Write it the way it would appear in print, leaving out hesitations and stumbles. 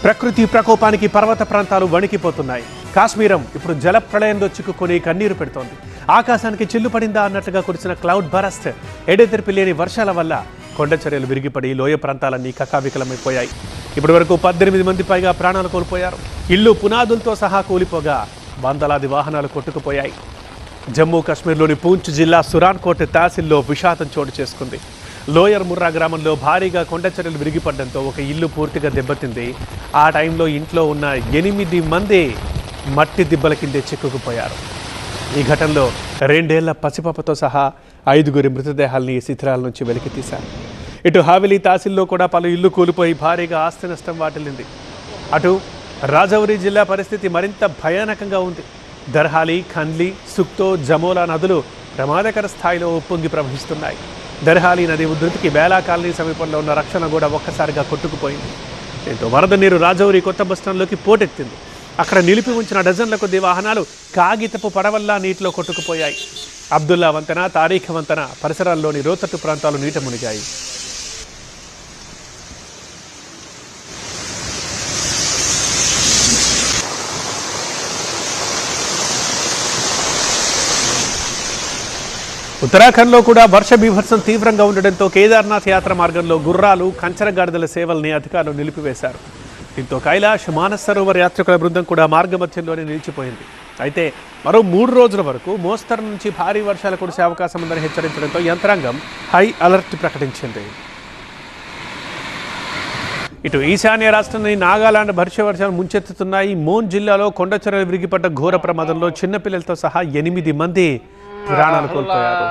ప్రకృతి ప్రకోపానికి పర్వత ప్రాంతాలు వణికిపోతున్నాయి. కాశ్మీరం ఇప్పుడు జల ప్రళయంలో చిక్కుకొని కన్నీరు పెడుతోంది. ఆకాశానికి చిల్లు పడిందా అన్నట్లుగా కురిసిన క్లౌడ్ బరస్ట్, ఎడతెరిపి లేని వర్షాల వల్ల కొండ చర్యలు విరిగిపడి లోయ ప్రాంతాలన్నీ కకావికలమైపోయాయి. ఇప్పటి వరకు 18 మంది పైగా ప్రాణాలు కోల్పోయారు. ఇల్లు పునాదులతో సహా కూలిపోగా వందలాది వాహనాలు కొట్టుకుపోయాయి. జమ్మూ కాశ్మీర్లోని పూంచ్ జిల్లా సురాన్కోట్ తహసీల్లో విషాదం చోటు చేసుకుంది. లోయర్ ముర్రా గ్రామంలో భారీగా కొండ చర్యలు విరిగిపడడంతో ఒక ఇల్లు పూర్తిగా దెబ్బతింది. ఆ టైంలో ఇంట్లో ఉన్న 8 మంది మట్టి దిబ్బల కిందే చిక్కుకుపోయారు. ఈ ఘటనలో 2 ఏళ్ల పసిపాపతో సహా 5 మృతదేహాల్ని శిథిరాల నుంచి వెలికి తీశారు. ఇటు హావెలీ తహసీల్లో కూడా పలు ఇల్లు కూలిపోయి భారీగా ఆస్తి నష్టం వాటిల్లింది. అటు రాజౌరి జిల్లా పరిస్థితి మరింత భయానకంగా ఉంది. దర్హాలి, ఖన్లీ, సుక్తో, జమోలా నదులు ప్రమాదకర స్థాయిలో ఉప్పొంగి ప్రవహిస్తున్నాయి. దర్హాలి నది ఉధృతికి బేలా కాలనీ సమీపంలో ఉన్న రక్షణ కూడా ఒక్కసారిగా కొట్టుకుపోయింది. దీంతో వరద నీరు రాజౌరి కొత్త బస్టాండ్లోకి పోటెత్తింది. అక్కడ నిలిపి ఉంచిన డజన్ల కొద్ది వాహనాలు కాగితపు పడవల్లా నీటిలో కొట్టుకుపోయాయి. అబ్దుల్లా వంతెన, తారీఖ్ వంతెన పరిసరాల్లోని లోతట్టు ప్రాంతాలు నీట మునిగాయి. ఉత్తరాఖండ్లో కూడా వర్ష బీభత్సం తీవ్రంగా ఉండడంతో కేదార్నాథ్ యాత్ర మార్గంలో గుర్రాలు, కంచరగాడిదల సేవల్ని అధికారులు నిలిపివేశారు. దీంతో కైలాష్, మానస్ సరోవర్ యాత్రికుల బృందం కూడా మార్గమధ్యంలోనే నిలిచిపోయింది. అయితే మరో 3 రోజుల వరకు మోస్తరు నుంచి భారీ వర్షాలు కురిసే అవకాశం ఉందని హెచ్చరించడంతో యంత్రాంగం హై అలర్ట్ ప్రకటించింది. ఇటు ఈశాన్య రాష్ట్రాన్ని నాగాలాండ్ వర్షాలు ముంచెత్తుతున్నాయి. మోన్ జిల్లాలో కొండ చర్యలు విరిగిపడ్డ ఘోర ప్రమాదంలో చిన్నపిల్లలతో సహా 8 మంది ప్రాణాలు కోల్పోయారు.